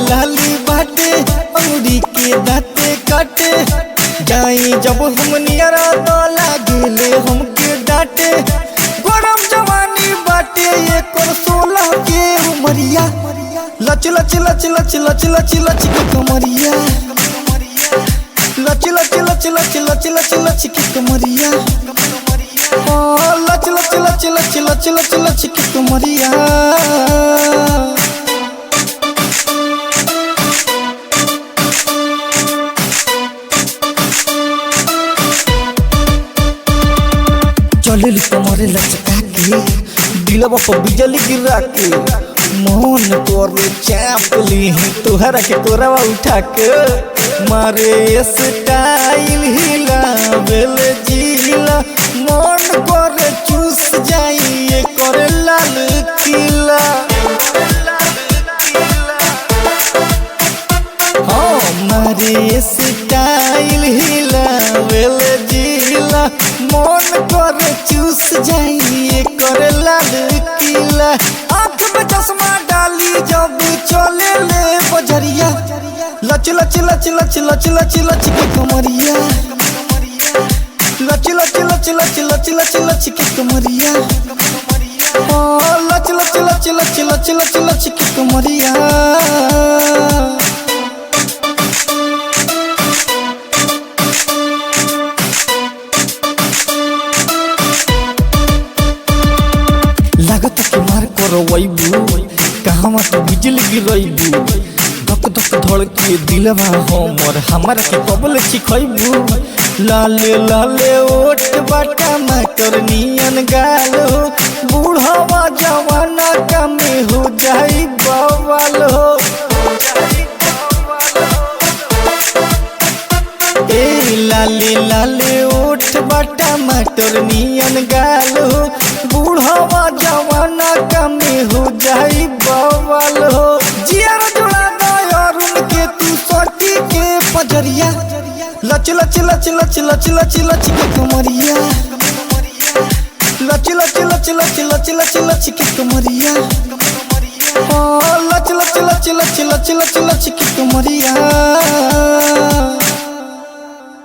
लाली बाटे अंगूरी के दांते काटे। जाई जब हम नियरा तो लागेले हमके डांटे। गरम जवानी बाटे ये कर 16 के उमरिया। लच लच लच लच लच लच लच के कमरिया। लच लच लच लच लच लच लच के कमरिया। लच लच लच लच लच लच लच के कमरिया। चले कमरे लचका के दिलवा पर बिजली गिरा के। मन करे चाप ली तोहरा के कोरवा उठा के। मारे स्टाइल हिला बेल जिला। मन करे चूस जाइए करे लाल किला। हाँ मारे स्टाइल हिला बेल जिला। मन करे चूस जाइए करे लाल किला। आँख में चश्मा डाली जब चले ले बजरिया। लच लच लच लच लच लच लच के कमरिया। लच लच लच लच लच लच लच के कमरिया। लच लच लच लच लच लच लच के कमरिया। लागत के मार करवैबू कहवा तो बिजली गिरैबू। धक धक धड़के दिलवा हमर हमारा के कबल चिखैबू। लाले लाले ओट बाटा मटर नियन गाल हो। बूढ़वा जवाना का में हो जाई बवाल हो। ए लाले लाले ओट बाटा मटर नियन गाल हो। बूढ़वा जवाना का में हो जाई बवाल हो। जिया जुड़ा दयारुन के तू सटी के पजरिया। लच लच लच लच लच लच लच के कमरिया। लच लच लच लच लच लच लच के कमरिया। लच लच लच लच लच लच लच के कमरिया।